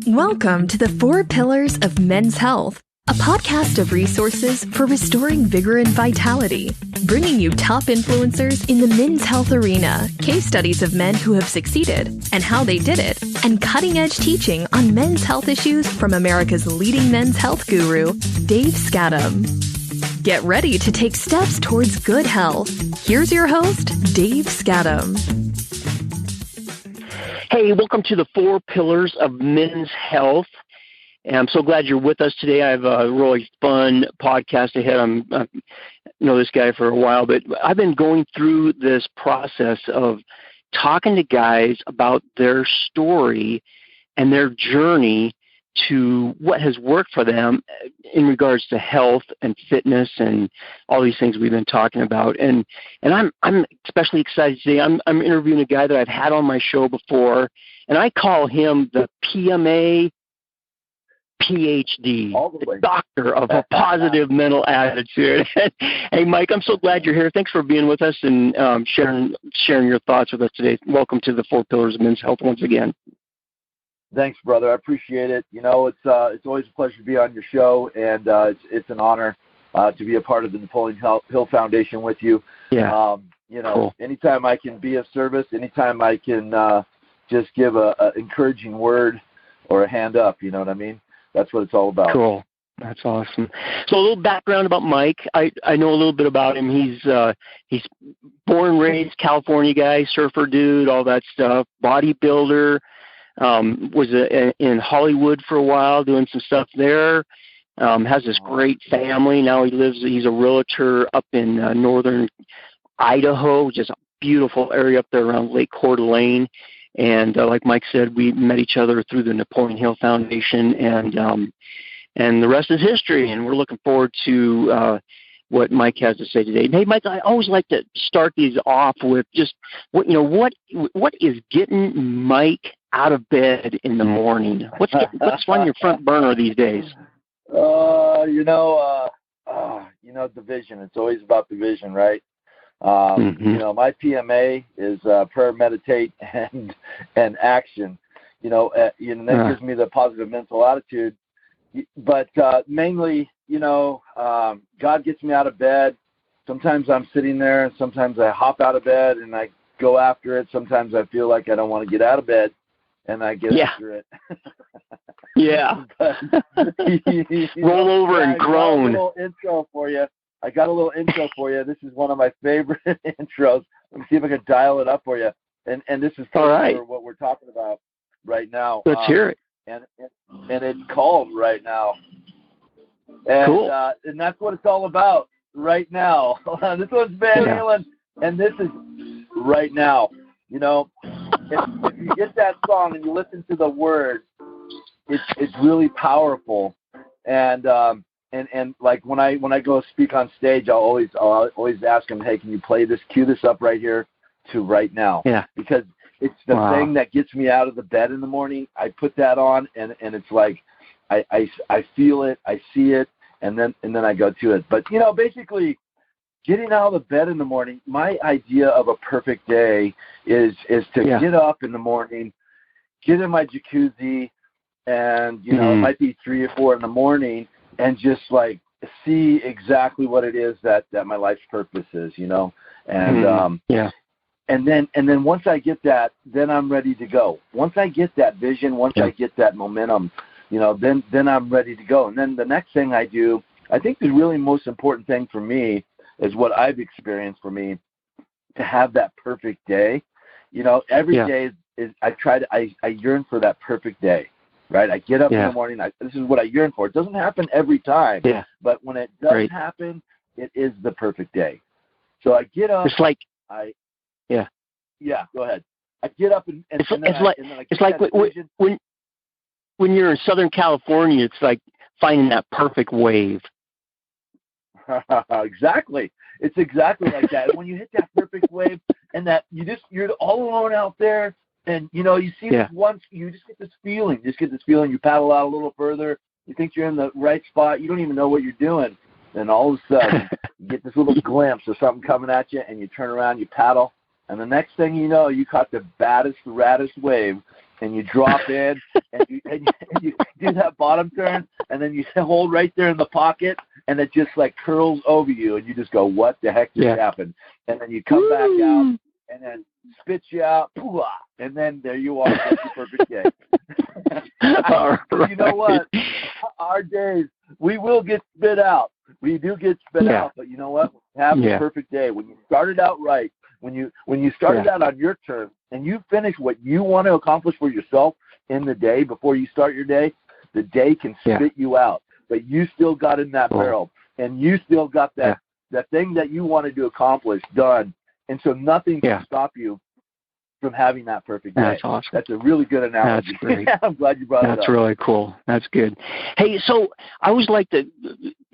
Welcome to the 4 Pillars of Men's Health, a podcast of resources for restoring vigor and vitality, bringing you top influencers in the men's health arena, case studies of men who have succeeded and how they did it, and cutting-edge teaching on men's health issues from America's leading men's health guru, Dave Skattum. Get ready to take steps towards good health. Here's your host, Dave Skattum. Hey, welcome to the 4 Pillars of Men's Health. And I'm so glad you're with us today. I have a really fun podcast ahead. I know this guy for a while, but I've been going through this process of talking to guys about their story and their journey to what has worked for them in regards to health and fitness and all these things we've been talking about. And I'm especially excited today. I'm interviewing a guy that I've had on my show before, and I call him the PMA PhD, the doctor of a positive mental attitude. Hey, Mike, I'm so glad you're here. Thanks for being with us and sharing your thoughts with us today. Welcome to the 4 Pillars of Men's Health once again. Thanks, brother. I appreciate it. You know, it's always a pleasure to be on your show, and it's an honor to be a part of the Napoleon Hill Foundation with you. Yeah. Cool. Anytime I can be of service, anytime I can just give a encouraging word or a hand up, you know what I mean? That's what it's all about. Cool. That's awesome. So a little background about Mike. I know a little bit about him. He's born and raised California guy, surfer dude, all that stuff, bodybuilder. Was in Hollywood for a while doing some stuff there. Has this great family. Now he's a realtor up in northern Idaho, which is a beautiful area up there around Lake Coeur d'Alene. And like Mike said, we met each other through the Napoleon Hill Foundation, and the rest is history. And we're looking forward to what Mike has to say today. Hey, Mike, I always like to start these off with just what is getting Mike out of bed in the morning? What's on your front burner these days? The vision. It's always about the vision, right? My PMA is prayer, meditate, and action. That gives me the positive mental attitude. But mainly, God gets me out of bed. Sometimes I'm sitting there, and sometimes I hop out of bed and I go after it. Sometimes I feel like I don't want to get out of bed, and I get after it. Yeah. Roll over and groan. I got a little intro for you. This is one of my favorite intros. Let me see if I can dial it up for you. And this is for what we're talking about right now. Let's hear it. And it's called Right Now. And, cool. And that's what it's all about right now. This one's Van Halen, and this is Right Now. If you get that song and you listen to the words, it's really powerful. And like when I go speak on stage, I'll always ask them, hey, can you cue this up right here to Right Now? Yeah. Because it's the thing that gets me out of the bed in the morning. I put that on, and it's like I feel it, I see it, and then I go to it. But basically, getting out of the bed in the morning, my idea of a perfect day is to get up in the morning, get in my jacuzzi, and it might be 3 or 4 in the morning, and just like see exactly what it is that my life's purpose is, and And then once I get that, then I'm ready to go. Once I get that vision, once I get that momentum, then I'm ready to go. And then the next thing I do, I think the really most important thing for me is what I've experienced for me to have that perfect day. Every day is I yearn for that perfect day, right? I get up in the morning. This is what I yearn for. It doesn't happen every time, but when it does happen, it is the perfect day. So I get up. It's like go ahead. I get up and it's like when you're in Southern California, it's like finding that perfect wave. Exactly. It's exactly like that. When you hit that perfect wave and that you're all alone out there, and you see this once, you just get this feeling. You paddle out a little further. You think you're in the right spot. You don't even know what you're doing. Then all of a sudden, you get this little glimpse of something coming at you, and you turn around, you paddle, and the next thing you know, you caught the raddest wave and you drop in, and you do that bottom turn, and then you hold right there in the pocket, and it just like curls over you, and you just go, what the heck just happened? And then you come back out, and then spits you out, and then there you are. That's your perfect day. You know what? Our days, we will get spit out. We do get spit out, but you know what? Have the perfect day. When you started out right, when you started out on your terms, and you finish what you want to accomplish for yourself in the day before you start your day, the day can spit you out. But you still got in that barrel, and you still got that thing that you wanted to accomplish done. And so nothing can stop you from having that perfect day. That's awesome. That's a really good analogy. That's great. I'm glad you brought it up. That's really cool. That's good. Hey, so I always like to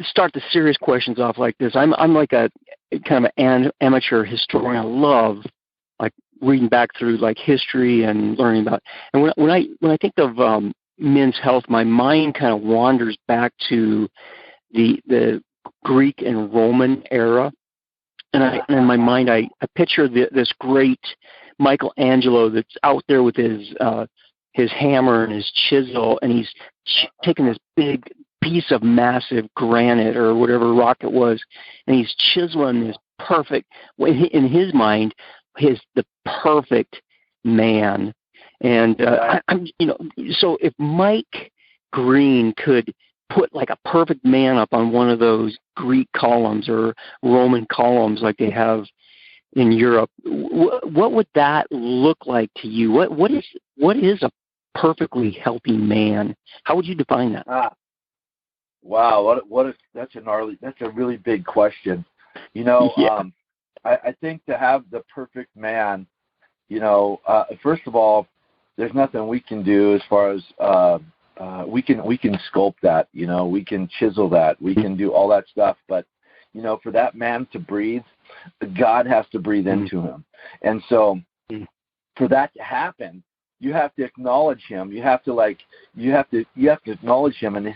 start the serious questions off like this. I'm like a kind of an amateur historian. I love like reading back through like history and learning about. And when I think of men's health, my mind kind of wanders back to the Greek and Roman era, and in my mind I picture this great Michelangelo that's out there with his hammer and his chisel, and he's taking this big piece of massive granite or whatever rock it was, and he's chiseling this perfect, in his mind, the perfect man. And I'm so if Mike Green could put like a perfect man up on one of those Greek columns or Roman columns like they have in Europe, what would that look like to you? What is a perfectly healthy man? How would you define that? Wow, that's a really big question. I think to have the perfect man, first of all, there's nothing we can do as far as we can sculpt that, we can chisel that, we can do all that stuff, but for that man to breathe, God has to breathe into him. And so for that to happen, you have to acknowledge him. You have to acknowledge him, and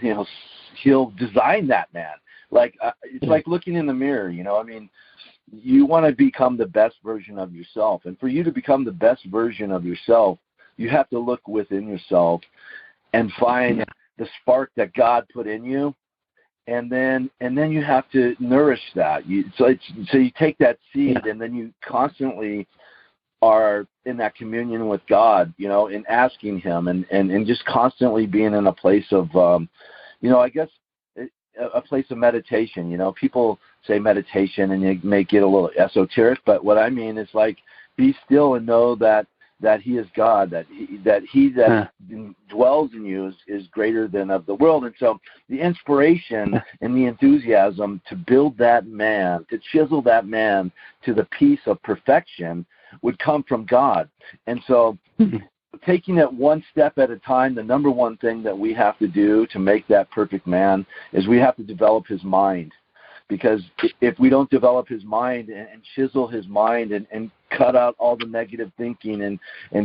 he'll design that man. Like it's like looking in the mirror, you want to become the best version of yourself. And for you to become the best version of yourself, you have to look within yourself and find the spark that God put in you. And then you have to nourish that. So you take that seed, and then you constantly are in that communion with God, in asking him and just constantly being in a place of, I guess a place of meditation. People say meditation and it may get a little esoteric, but what I mean is like be still and know that he is God, that he dwells in you is greater than of the world. And so the inspiration and the enthusiasm to build that man, to chisel that man to the piece of perfection would come from God. And so taking it one step at a time, the number one thing that we have to do to make that perfect man is we have to develop his mind. Because if we don't develop his mind and chisel his mind and cut out all the negative thinking and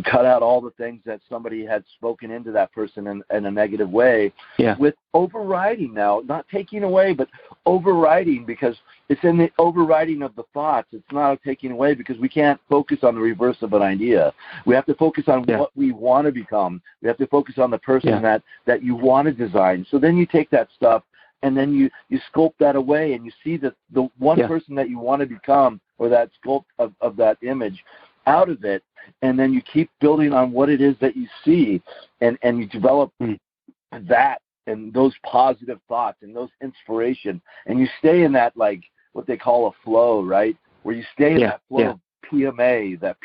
cut out all the things that somebody had spoken into that person in a negative way, with overriding now, not taking away, but overriding, because it's in the overriding of the thoughts. It's not taking away, because we can't focus on the reverse of an idea. We have to focus on what we want to become. We have to focus on the person that you want to design. So then you take that stuff, and then you sculpt that away, and you see the one person that you want to become, or that sculpt of that image out of it, and then you keep building on what it is that you see, and you develop that and those positive thoughts and those inspiration, and you stay in that, like what they call a flow, right? Where you stay in that flow of PMA, that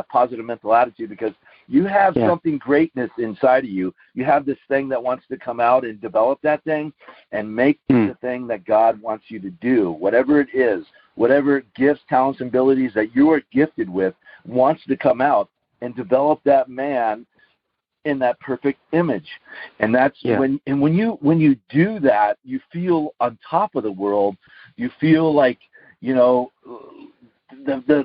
positive mental attitude, because you have something greatness inside of you. You have this thing that wants to come out and develop that thing and make the thing that God wants you to do, whatever it is, whatever gifts, talents, and abilities that you are gifted with wants to come out and develop that man in that perfect image. And that's when you do that, you feel on top of the world. You feel like, the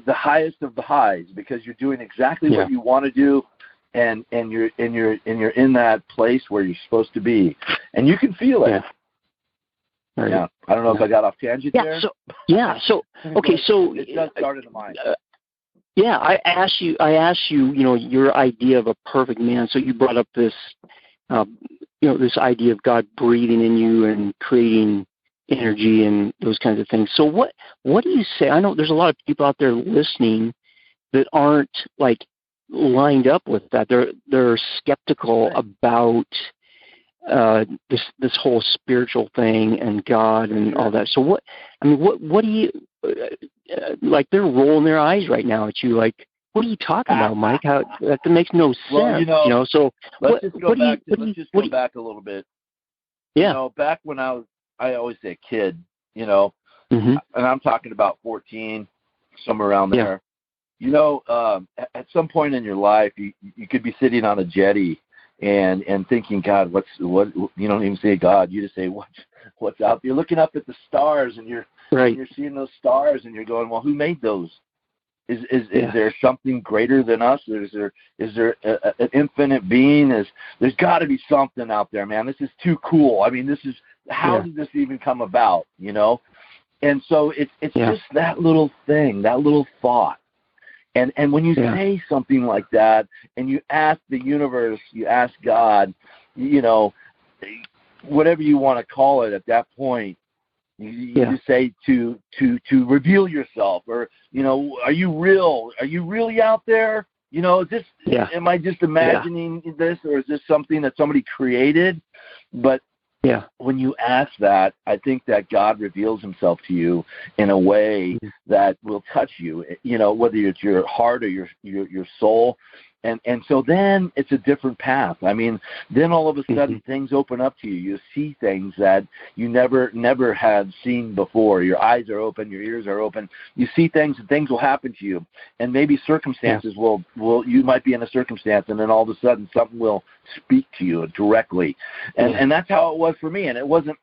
highest of the highs, because you're doing exactly what you want to do, and you're in that place where you're supposed to be, and you can feel it. I don't know if I got off tangent there. So okay, so it does start in the mind. Yeah, I asked you, your idea of a perfect man. So you brought up this, this idea of God breathing in you and creating energy and those kinds of things. So what do you say? I know there's a lot of people out there listening that aren't like lined up with that. They're skeptical about this whole spiritual thing and God and all that. So what do you like? They're rolling their eyes right now at you. Like, what are you talking about, Mike? How that makes no sense. Well, So let's just go back a little bit. Yeah. Back when I always say kid, Mm-hmm. and I'm talking about 14, somewhere around there. Yeah. At some point in your life, you could be sitting on a jetty and thinking, God, what? You don't even say God. You just say, what's out there? You're looking up at the stars, and you're seeing those stars, and you're going, well, who made those? Is there something greater than us? Is there an infinite being? There's got to be something out there, man. This is too cool. I mean, how did this even come about? And so it's just that little thing, that little thought. And when you say something like that, and you ask the universe, you ask God, whatever you want to call it at that point, you say to reveal yourself, or are you real? Are you really out there? Is this? Am I just imagining this, or is this something that somebody created? But when you ask that, I think that God reveals himself to you in a way that will touch you, whether it's your heart or your soul. And so then it's a different path. I mean, then all of a sudden things open up to you. You see things that you never had seen before. Your eyes are open, your ears are open. You see things, and things will happen to you. And maybe circumstances will you might be in a circumstance, and then all of a sudden something will speak to you directly. And that's how it was for me. And I wasn't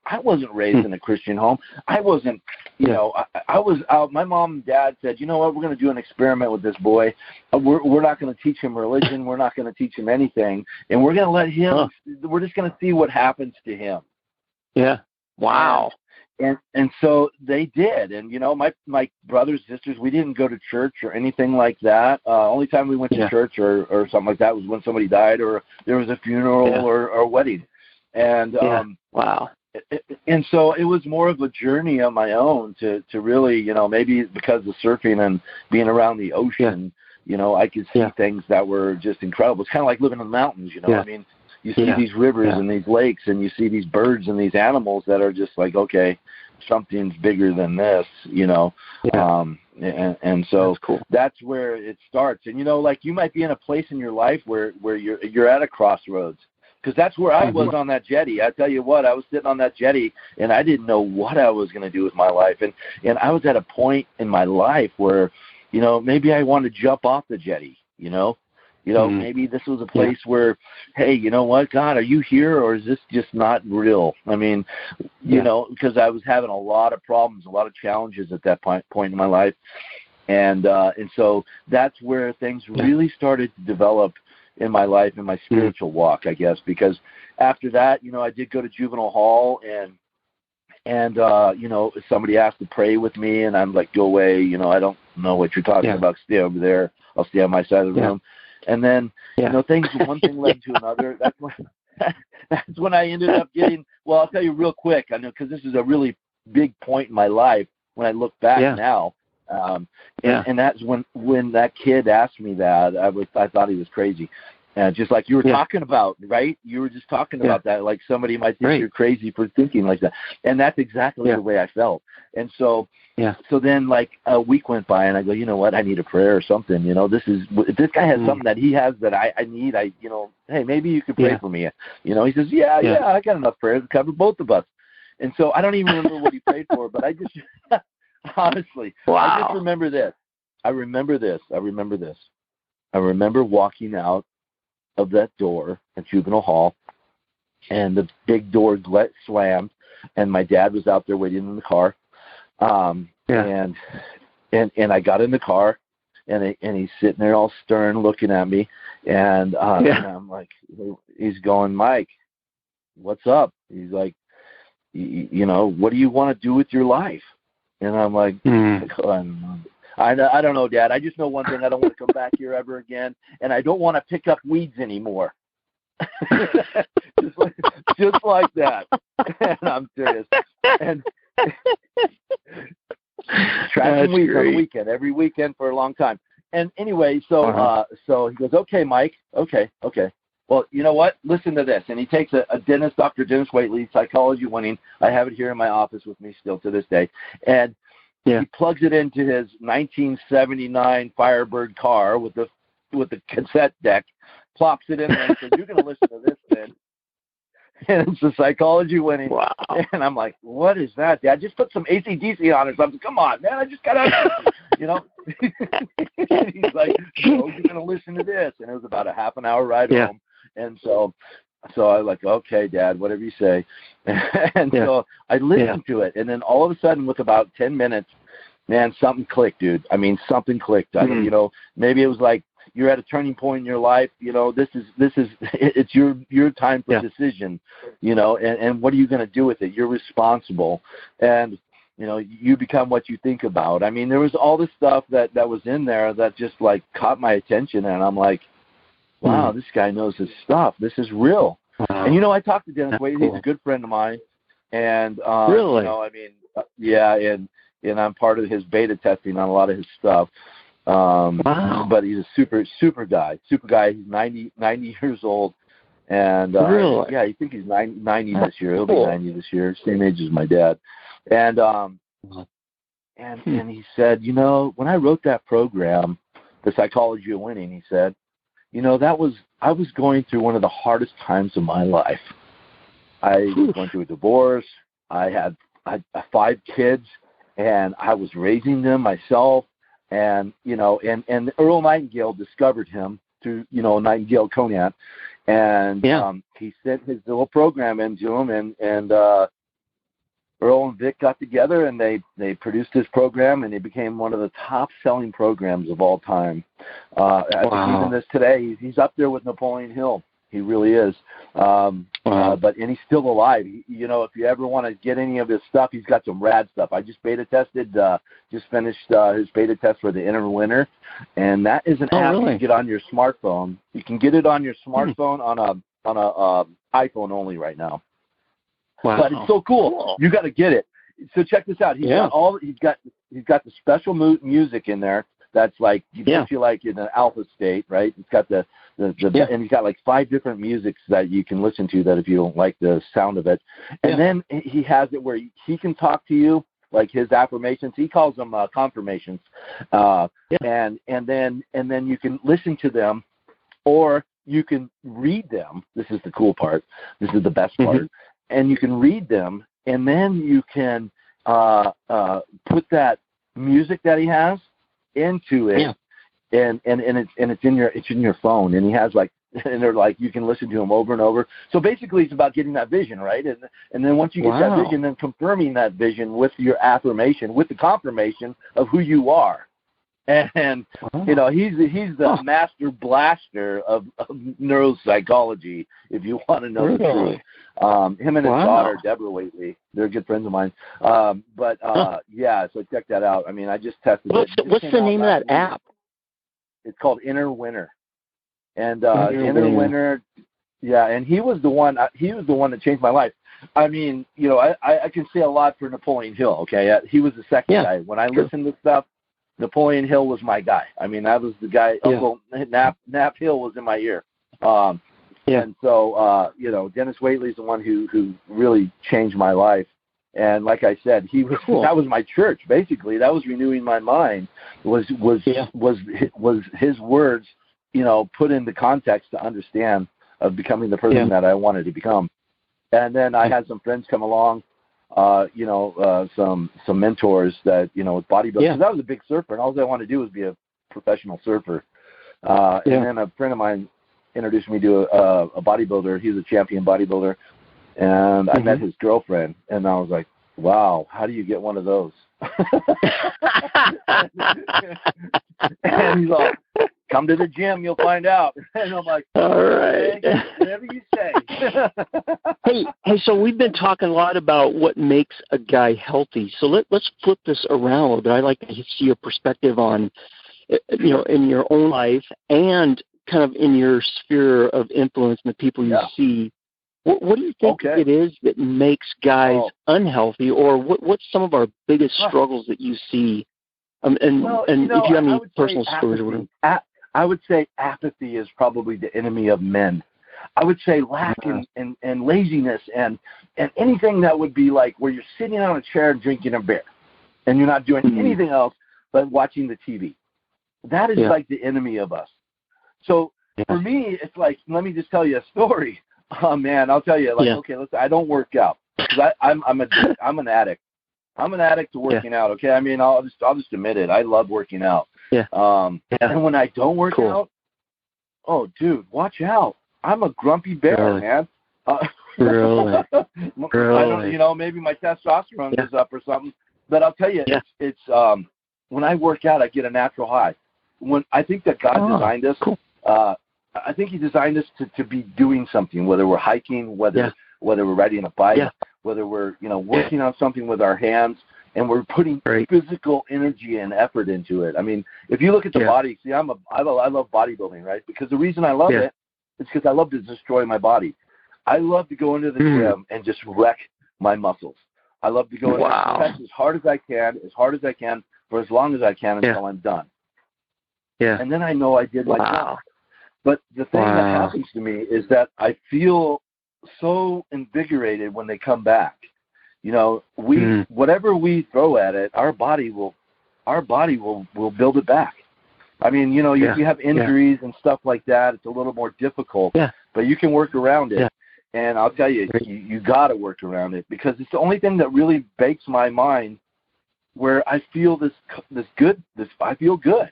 raised in a Christian home. I wasn't, I was out. My mom and dad said, you know what, we're going to do an experiment with this boy. We're not going to teach him religion. We're not going to teach him anything. And we're going to let him, we're just going to see what happens to him. Yeah. Wow. And so they did. And, my brothers and sisters, we didn't go to church or anything like that. Only time we went to church or something like that was when somebody died, or there was a funeral or a wedding. And wow. And so it was more of a journey on my own to really, maybe because of surfing and being around the ocean, I could see things that were just incredible. It's kind of like living in the mountains, I mean, you see these rivers and these lakes, and you see these birds and these animals that are just like, okay, something's bigger than this, and so that's where it starts. And, like you might be in a place in your life where you're at a crossroads. Because that's where I was on that jetty. I tell you what, I was sitting on that jetty, and I didn't know what I was going to do with my life. And I was at a point in my life where, maybe I want to jump off the jetty, maybe this was a place where, hey, you know what, God, are you here, or is this just not real? I mean, because I was having a lot of problems, a lot of challenges at that point in my life. And so that's where things really started to develop in my life, in my spiritual walk, I guess, because after that, I did go to juvenile hall, and somebody asked to pray with me, and I'm like, go away, I don't know what you're talking about. Stay over there. I'll stay on my side of the room. And then, things, one thing led to another. That's when I ended up getting, well, I'll tell you real quick, I know, because this is a really big point in my life when I look back now. And that's when that kid asked me that, I thought he was crazy. Just like you were talking about, right? You were just talking about that, like somebody might think you're crazy for thinking like that. And that's exactly the way I felt. And so then like a week went by, and I go, you know what? I need a prayer or something. This guy has something that he has that I need. Hey, maybe you could pray for me. He says, yeah, I got enough prayers to cover both of us. And so I don't even remember what he prayed for, but I just, honestly, I just remember this. I remember walking out of that door at juvenile hall, and the big door slammed, and my dad was out there waiting in the car. And I got in the car, and he's sitting there all stern looking at me, and I'm like, he's going, Mike, what's up? He's like, what do you want to do with your life? And I'm like, I don't know, Dad. I just know one thing. I don't want to come back here ever again, and I don't want to pick up weeds anymore. just like that. And I'm serious. And tracking weeds on the weekend, every weekend for a long time. And anyway, so he goes, okay, Mike, okay. Well, you know what? Listen to this. And he takes a dentist, Dr. Dennis Waitley, psychology winning. I have it here in my office with me still to this day. And he plugs it into his 1979 Firebird car with the cassette deck, plops it in there and says, you're going to listen to this then. And it's a psychology winning. Wow. And I'm like, what is that, Dad? Just put some AC/DC on or something. Come on, man. I just got out. You know? And he's like, no, you're going to listen to this. And it was about a half an hour ride home. And so I was like, okay, Dad, whatever you say. And so I listened to it. And then all of a sudden, with about 10 minutes, man, something clicked, dude. I mean, something clicked. You know, maybe it was like, you're at a turning point in your life, you know, it's your time for decision, you know, and what are you going to do with it? You're responsible. And, you know, you become what you think about. I mean, there was all this stuff that was in there that just like caught my attention. And I'm like, wow, this guy knows his stuff. This is real. Wow. And, you know, I talked to Dennis Wade. He's a good friend of mine. And, really? You know, I mean, and I'm part of his beta testing on a lot of his stuff. Wow. But he's a super guy. He's 90 years old. And, really? I think he's 90 this year. He'll be 90 this year. Same age as my dad. And, and he said, you know, when I wrote that program, The Psychology of Winning, he said, you know, I was going through one of the hardest times of my life. I was going through a divorce. I had 5 kids, and I was raising them myself. And, you know, and Earl Nightingale discovered him through, you know, Nightingale Conant. And he sent his little program into him, and Earl and Vic got together, and they produced his program, and it became one of the top-selling programs of all time. Even this today, he's up there with Napoleon Hill. He really is. But he's still alive. You know, if you ever want to get any of his stuff, he's got some rad stuff. I just beta tested, just finished his beta test for the Inner Winner, and that is an app you can get on your smartphone. You can get it on your smartphone on a iPhone only right now. Wow. But it's so cool. You got to get it. So check this out. He's got the special music in there. That's like puts you like in an alpha state, right? It's got and he's got like 5 different musics that you can listen to that if you don't like the sound of it. And then he has it where he can talk to you, like his affirmations. He calls them confirmations. And then you can listen to them, or you can read them. This is the cool part. This is the best part. And you can read them, and then you can put that music that he has into it, and it's in your phone, and he has like, and they're like, you can listen to them over and over. So basically, it's about getting that vision, right? And then once you get that vision, then confirming that vision with your affirmation, with the confirmation of who you are. And you know, he's the master blaster of neuropsychology, if you want to know the truth. Him and his daughter, Deborah Waitley, they're good friends of mine. So check that out. I mean, I just tested it. What's the name of that app? It's called Inner Winner. And Inner Winner, and he was the one that changed my life. I mean, you know, I can say a lot for Napoleon Hill, okay? He was the second guy. When I listened to stuff, Napoleon Hill was my guy. I mean, that was the guy. Uncle Nap Hill was in my ear. And so, you know, Dennis Waitley's the one who really changed my life. And like I said, that was my church. Basically, that was renewing my mind. Was his words, you know, put into context to understand of becoming the person that I wanted to become. And then I had some friends come along. Some mentors that, you know, with bodybuilding. Because I was a big surfer, and all I wanted to do was be a professional surfer. And then a friend of mine introduced me to a bodybuilder. He's a champion bodybuilder. And I met his girlfriend, and I was like, wow, how do you get one of those? And he's like, come to the gym, you'll find out. And I'm like, all right, okay, whatever you say. hey, so we've been talking a lot about what makes a guy healthy. So let's flip this around a little bit. I'd like to see your perspective on, in your own life and kind of in your sphere of influence and the people you see. What do you think it is that makes guys unhealthy, or what's some of our biggest struggles that you see? And if you have any personal stories or whatever. I would say apathy is probably the enemy of men. I would say lack and laziness and anything that would be like where you're sitting on a chair and drinking a beer and you're not doing anything else but watching the TV. That is like the enemy of us. So for me, it's like, let me just tell you a story. Oh man, I'll tell you. Okay, listen, I don't work out because I'm an addict. I'm an addict to working out. Okay, I mean, I'll just admit it. I love working out. Yeah. And when I don't work out, oh dude, watch out. I'm a grumpy bear, man. Really? I don't, maybe my testosterone is up or something. But I'll tell you, it's when I work out, I get a natural high. When I think that God designed us. Cool. I think He designed us to be doing something, whether we're hiking, whether we're riding a bike, whether we're working on something with our hands, and we're putting physical energy and effort into it. I mean, if you look at the body, see, I love bodybuilding, right? Because the reason I love it is because I love to destroy my body. I love to go into the gym and just wreck my muscles. I love to go in and as hard as I can, for as long as I can until I'm done. Yeah. And then I know I did my job. But the thing that happens to me is that I feel so invigorated when they come back. Whatever we throw at it, our body will build it back. I mean, you have injuries and stuff like that. It's a little more difficult, but you can work around it. And I'll tell you, you got to work around it because it's the only thing that really bakes my mind where I feel I feel good.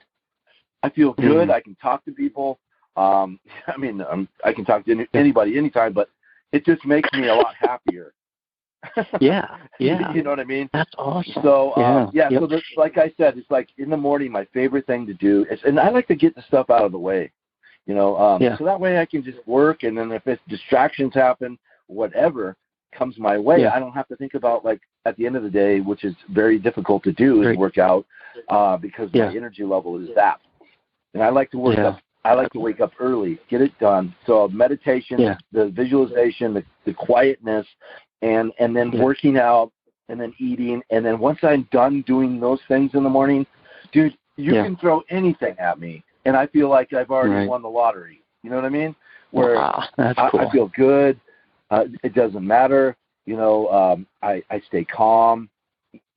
I feel good. I can talk to people. I can talk to anybody anytime, but it just makes me a lot happier. Yeah. You know what I mean? That's awesome. So, so like I said, it's like in the morning, my favorite thing to do is, and I like to get the stuff out of the way, so that way I can just work. And then if distractions happen, whatever comes my way, I don't have to think about, like, at the end of the day, which is very difficult to do, is work out because my energy level is zapped. And I like to work up. I like to wake up early, get it done. So meditation, the visualization, the quietness, and then working out, and then eating. And then once I'm done doing those things in the morning, dude, you can throw anything at me, and I feel like I've already won the lottery. You know what I mean? Where that's cool. I feel good. It doesn't matter. I stay calm.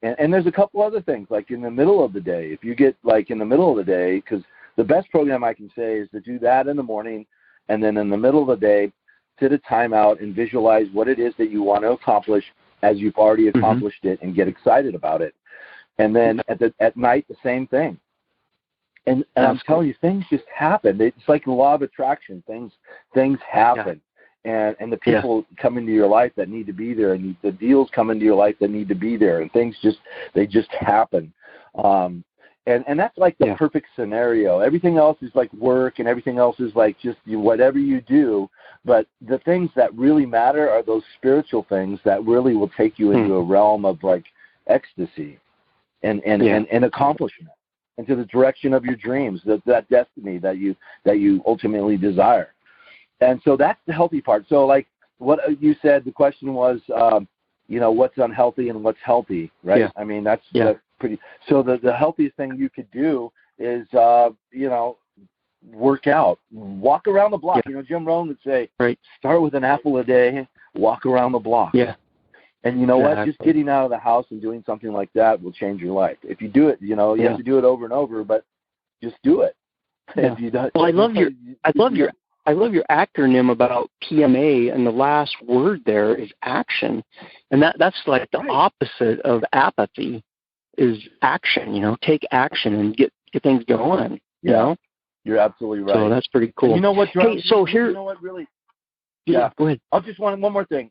And there's a couple other things, like in the middle of the day. If you get, like, in the middle of the day, because the best program I can say is to do that in the morning, and then in the middle of the day, sit a time out and visualize what it is that you want to accomplish as you've already accomplished it, and get excited about it. And then at night, the same thing. And I'm telling you, things just happen. It's like the law of attraction. Things happen. And the people come into your life that need to be there, and the deals come into your life that need to be there, and things just happen. And that's like the perfect scenario. Everything else is like work, and everything else is like just whatever you do. But the things that really matter are those spiritual things that really will take you into a realm of, like, ecstasy and accomplishment, into the direction of your dreams, that destiny that you ultimately desire. And so that's the healthy part. So, like what you said, the question was, what's unhealthy and what's healthy, right? Yeah. I mean, that's pretty. So the healthiest thing you could do is, work out, walk around the block. Jim Rohn would say, start with an apple a day, walk around the block. Yeah. And you know what? Just getting out of the house and doing something like that will change your life. If you do it, you have to do it over and over, but just do it. Yeah. If you don't, well, I love your acronym about PMA, and the last word there is action, and that's like the opposite of apathy is action. Take action and get things going. You know, you're absolutely right. So that's pretty cool. And you know what? Hey, so here, you know what? Really, go ahead. I'll just want one more thing.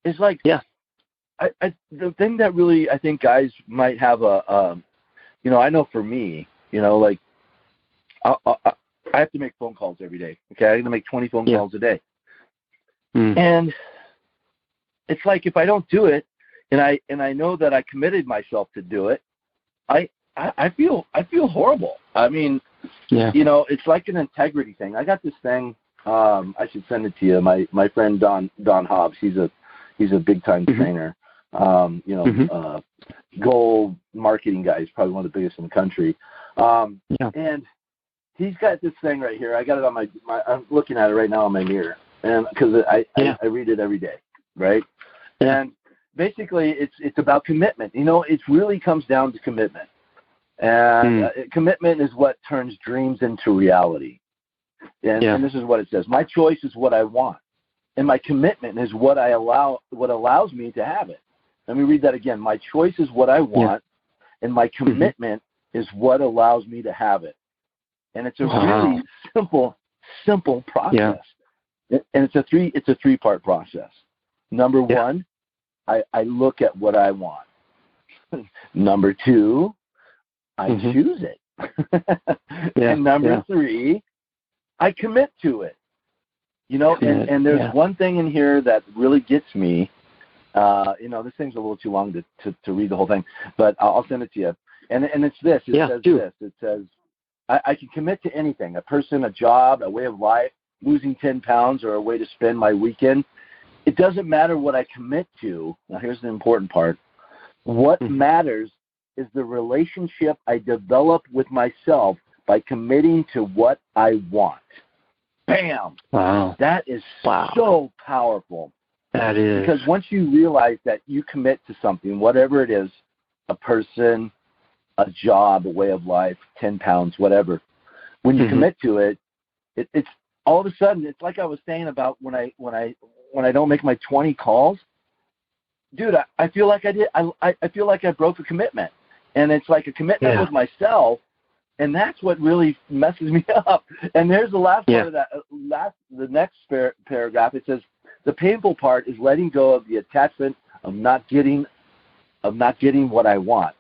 It's like, the thing that really I think guys might have I know for me, like I have to make phone calls every day. Okay, I have to make 20 phone calls a day. And it's like if I don't do it, and I know that I committed myself to do it, I feel horrible. I mean, it's like an integrity thing. I got this thing. I should send it to you. My friend Don Hobbs. He's a big time trainer. Goal marketing guy. He's probably one of the biggest in the country. And he's got this thing right here. I got it on my I'm looking at it right now on my mirror, and because I read it every day, right? And basically, it's about commitment. It really comes down to commitment, and commitment is what turns dreams into reality. And this is what it says: my choice is what I want, and my commitment is what allows me to have it. Let me read that again. My choice is what I want, and my commitment is what allows me to have it. And it's a really simple process. And it's a three-part process. Number one, I look at what I want. Number two, I choose it. And number three, I commit to it. And there's one thing in here that really gets me. This thing's a little too long to read the whole thing, but I'll send it to you. And it's this. It says this. It says, I can commit to anything, a person, a job, a way of life, losing 10 pounds, or a way to spend my weekend. It doesn't matter what I commit to. Now, here's the important part. What matters is the relationship I develop with myself by committing to what I want. Bam! Wow. That is so powerful. That is. Because once you realize that you commit to something, whatever it is, a person, a job, a way of life, 10 pounds, whatever, when you commit to it, it's all of a sudden, it's like I was saying about when I don't make my 20 calls, dude, I feel like I did. I feel like I broke a commitment. And it's like a commitment with myself, and that's what really messes me up. And there's the last part of that, the next paragraph. It says, the painful part is letting go of the attachment of not getting what I want.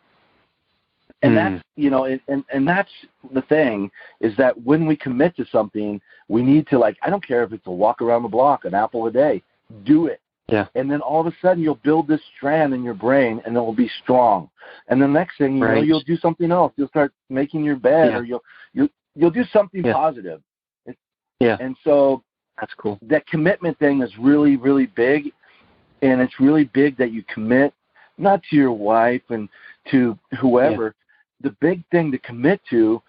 And that's, and that's the thing, is that when we commit to something, we need to, I don't care if it's a walk around the block, an apple a day, do it. Yeah. And then all of a sudden you'll build this strand in your brain, and it will be strong. And the next thing you know, you'll do something else. You'll start making your bed, or you'll do something positive. And so that's cool. That commitment thing is really, really big, and it's really big that you commit not to your wife and to whoever. The big thing to commit to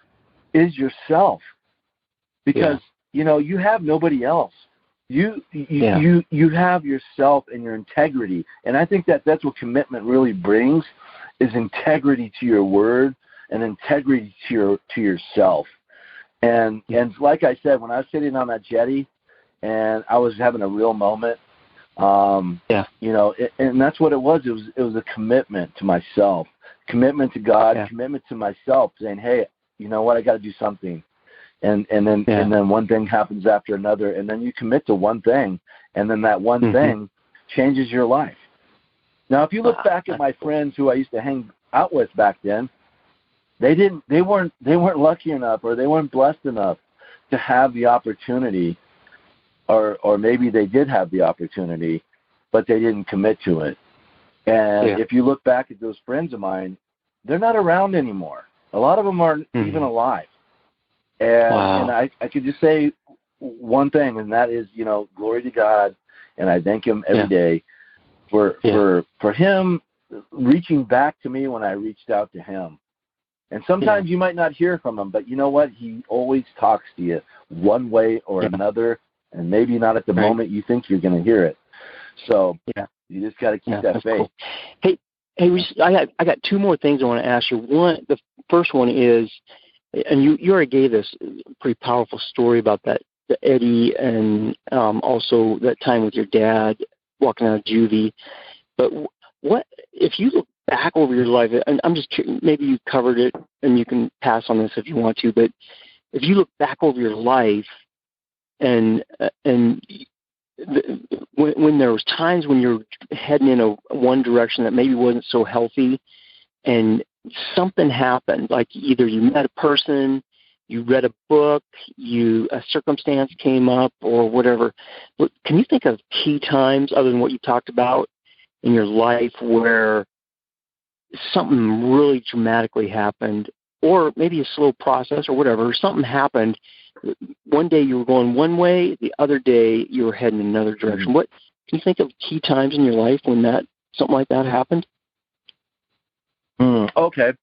is yourself, because you have nobody else. You have yourself and your integrity, and I think that's what commitment really brings, is integrity to your word and integrity to yourself. And like I said, when I was sitting on that jetty and I was having a real moment, and that's what it was. It was a commitment to myself, commitment to God, commitment to myself, saying, hey, you know what, I got to do something. And then one thing happens after another, and then you commit to one thing, and then that one thing changes your life. Now, if you look back at my friends who I used to hang out with back then, they weren't lucky enough, or they weren't blessed enough to have the opportunity, or maybe they did have the opportunity, but they didn't commit to it. And if you look back at those friends of mine, they're not around anymore. A lot of them aren't even alive. And I could just say one thing, and that is, glory to God, and I thank Him every day for Him reaching back to me when I reached out to Him. And sometimes you might not hear from Him, but you know what? He always talks to you one way or another, and maybe not at the moment you think you're going to hear it. So you just got to keep that faith. Cool. Hey, I got two more things I want to ask you. The first one is, and you already gave us a pretty powerful story about the Eddie, and also that time with your dad walking out of juvie. But what if you look back over your life? And I'm just curious, maybe you covered it, and you can pass on this if you want to. But if you look back over your life, and when there was times when you're heading in one direction that maybe wasn't so healthy, and something happened, like either you met a person you read a book, a circumstance came up or whatever. Can you think of key times other than what you talked about in your life where something really dramatically happened, or maybe a slow process or whatever, something happened? One day you were going one way, the other day you were heading in another direction. What can you think of key times in your life when something like that happened? Okay.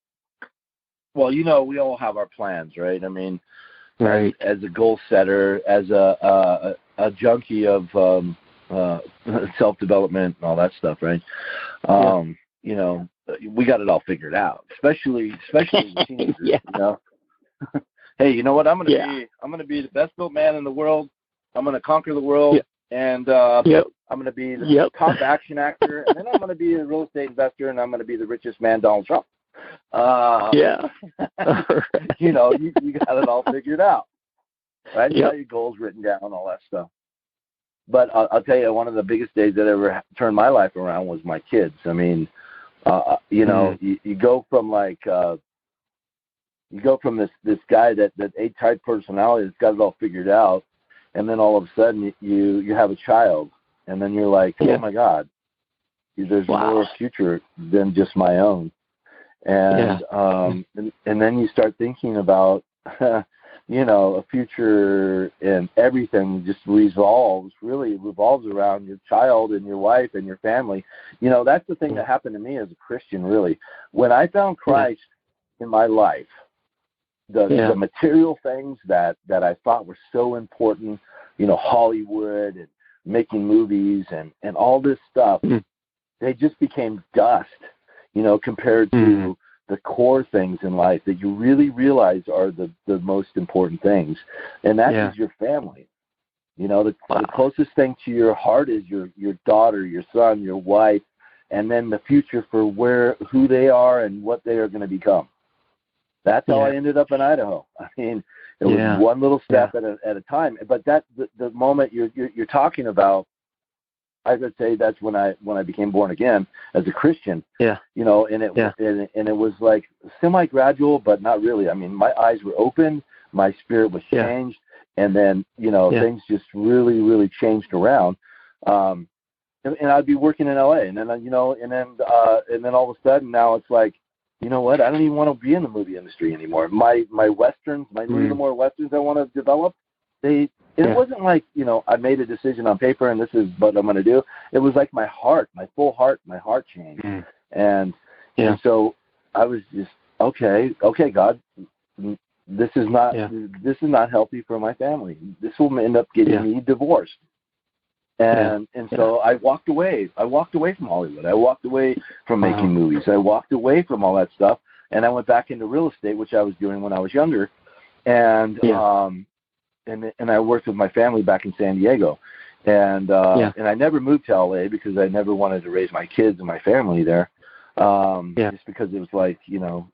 Well, we all have our plans, right? I mean, right. As a goal setter, as a junkie of self-development and all that stuff, right? We got it all figured out, especially the teenagers. Yeah. Hey, you know what? I'm gonna be the best built man in the world. I'm gonna conquer the world, and I'm gonna be the top action actor, and then I'm gonna be a real estate investor, and I'm gonna be the richest man, Donald Trump. You got it all figured out, right? You got your goals written down, all that stuff. But I'll tell you, one of the biggest days that ever turned my life around was my kids. I mean, you go from this guy that A-type personality that's got it all figured out, and then all of a sudden you have a child, and then you're like, oh my God, there's more future than just my own. And and then you start thinking about a future, and everything just revolves around your child and your wife and your family. That's the thing that happened to me as a Christian, really. When I found Christ in my life, the material things that I thought were so important, Hollywood and making movies and all this stuff, they just became dust, compared to the core things in life that you really realize are the most important things. And that is your family. The closest thing to your heart is your daughter, your son, your wife, and then the future for who they are and what they are going to become. That's how I ended up in Idaho. I mean, it was one little step at a time. But the moment you're talking about, I would say that's when I became born again as a Christian. And it was like semi-gradual, but not really. I mean, my eyes were open, my spirit was changed, and then things just really, really changed around. And I'd be working in LA, and then and then all of a sudden now it's like, you know what? I don't even want to be in the movie industry anymore. My westerns, my little more westerns I want to develop, it wasn't like, I made a decision on paper and this is what I'm going to do. It was like my heart changed. And so I was just, okay, God, this is not healthy for my family. This will end up getting me divorced. And so I walked away. I walked away from Hollywood. I walked away from making movies. I walked away from all that stuff, and I went back into real estate, which I was doing when I was younger. And and I worked with my family back in San Diego. And I never moved to LA because I never wanted to raise my kids and my family there. Just because it was like,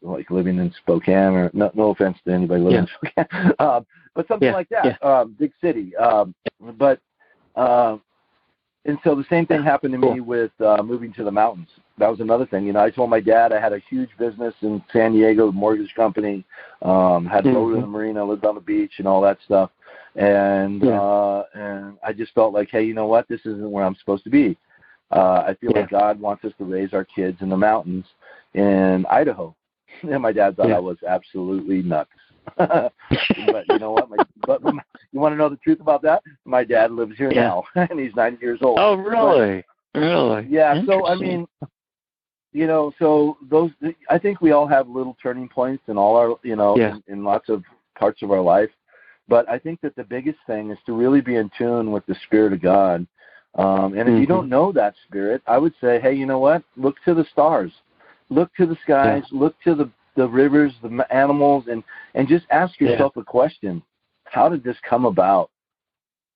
like living in Spokane, or no offense to anybody living in Spokane, but something like that, big city. And so the same thing happened to me with moving to the mountains. That was another thing. I told my dad I had a huge business in San Diego, mortgage company, had a boat in the marina, lived on the beach and all that stuff. And I just felt like, hey, you know what? This isn't where I'm supposed to be. I feel like God wants us to raise our kids in the mountains in Idaho. And my dad thought I was absolutely nuts. But you know what? You want to know the truth about that? My dad lives here now, and he's 90 years old. Oh, really? Really? Yeah. So I mean, so those. I think we all have little turning points in all our, in lots of parts of our life. But I think that the biggest thing is to really be in tune with the Spirit of God. And if you don't know that Spirit, I would say, hey, you know what? Look to the stars, look to the skies, look to the rivers, the animals, and just ask yourself a question: how did this come about?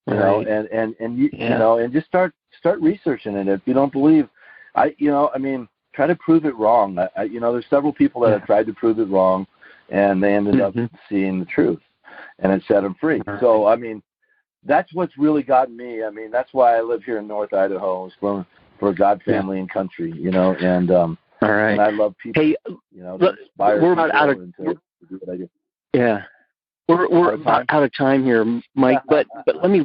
And just start researching it. If you don't believe, try to prove it wrong. There's several people that have tried to prove it wrong, and they ended up seeing the truth, and it set them free. Right. So that's what's really gotten me. I mean, that's why I live here in North Idaho. I was born for God, family, and country. And all right. And I love people. Hey, inspire we're about out of. to do what I do. Yeah, We're about out of time here, Mike. But let me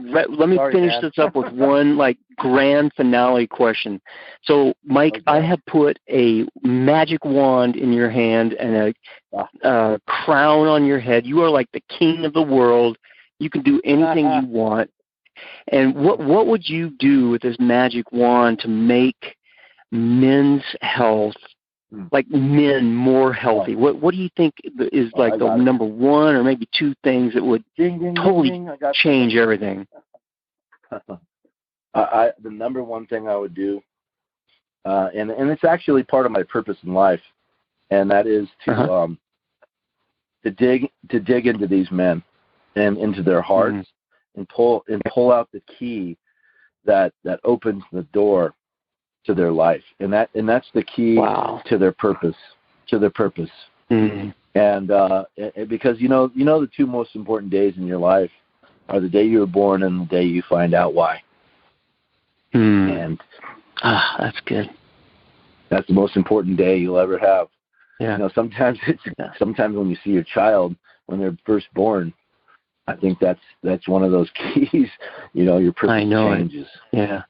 finish this up with one grand finale question. So, Mike, okay. I have put a magic wand in your hand and a crown on your head. You are like the king of the world. You can do anything you want. And what would you do with this magic wand to make men's health, like men, more healthy? What do you think is like the number one or maybe two things that would totally change everything? The number one thing I would do, and it's actually part of my purpose in life, and that is to dig into these men and into their hearts and pull out the key that opens the door to their life, and that's the key to their purpose. And because you know the two most important days in your life are the day you were born and the day you find out why. And that's good. That's the most important day you'll ever have. Yeah. Sometimes when you see your child when they're first born, I think that's one of those keys. Your purpose changes. Yeah.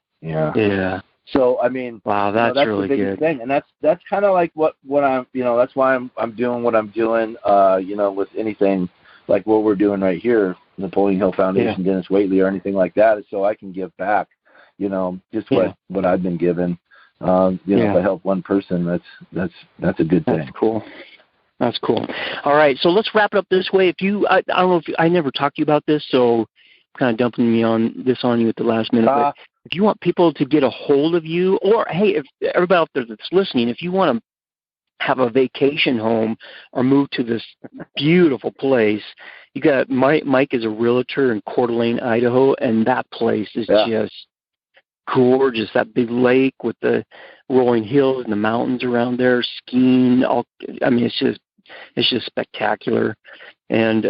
So I mean, wow, that's really the biggest thing, and that's kind of like what I'm. That's why I'm doing what I'm doing. With anything like what we're doing right here, Napoleon Hill Foundation, Dennis Waitley, or anything like that, is so I can give back. Just what I've been given. If I help one person, that's a good thing. That's cool. All right, so let's wrap it up this way. I don't know if I never talked to you about this, so kind of dumping on you at the last minute. But if you want people to get a hold of you, or hey, if everybody out there that's listening, if you want to have a vacation home or move to this beautiful place, you got Mike is a realtor in Coeur d'Alene, Idaho, and that place is just gorgeous. That big lake with the rolling hills and the mountains around there, skiing. It's just spectacular. And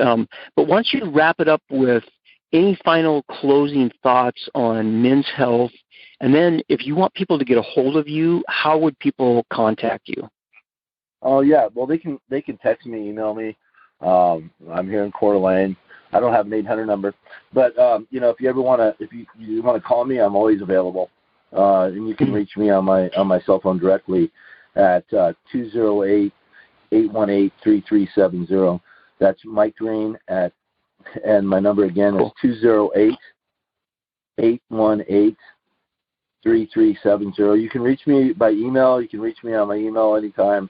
but once you wrap it up with any final closing thoughts on men's health, and then if you want people to get a hold of you, how would people contact you? Oh yeah, well they can text me, email me. I'm here in Coeur d'Alene. I don't have an 800 number, but if you ever if you want to call me, I'm always available. And you can reach me on my cell phone directly at 208-818-3370. That's Mike Green and my number again is 208-818-3370. You can reach me by email. You can reach me on my email anytime.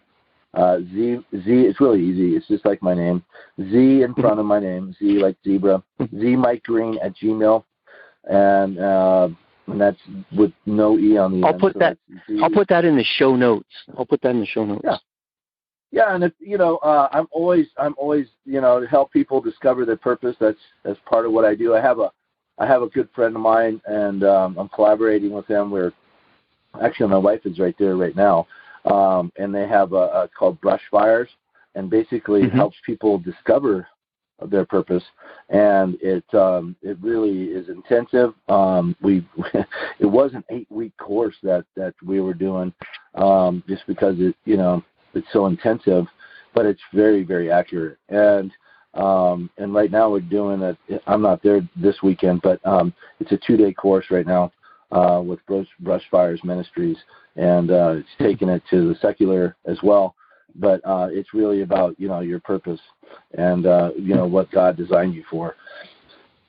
Z, it's really easy. It's just like my name. Z in front of my name. Z like zebra. Z Mike Green at Gmail. And that's with no E on the end. I'll put that in the show notes. Yeah, and if I'm always to help people discover their purpose. That's part of what I do. I have a good friend of mine, and I'm collaborating with them. Actually, my wife is right there right now, and they have it's called Brush Fires, and basically it helps people discover their purpose, and it really is intensive. It was an 8-week course that we were doing, just because it's so intensive, but it's very, very accurate. And right now we're doing it. I'm not there this weekend, but it's a 2-day course right now with Brush Fires Ministries, and it's taking it to the secular as well. But it's really about your purpose and what God designed you for.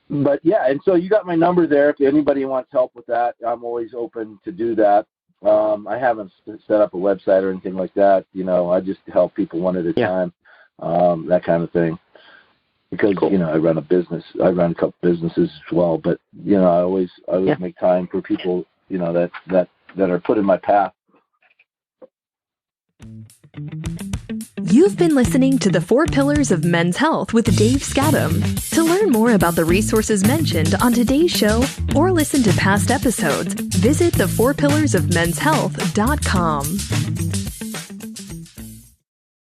But yeah, and so you got my number there. If anybody wants help with that, I'm always open to do that. I haven't set up a website or anything like that. I just help people one at a time, that kind of thing. Because I run a business. I run a couple businesses as well. But I always make time for people that are put in my path. You've been listening to the 4 Pillars of Men's Health with Dave Skattum. To learn more about the resources mentioned on today's show or listen to past episodes, visit the4pillarsofmenshealth.com.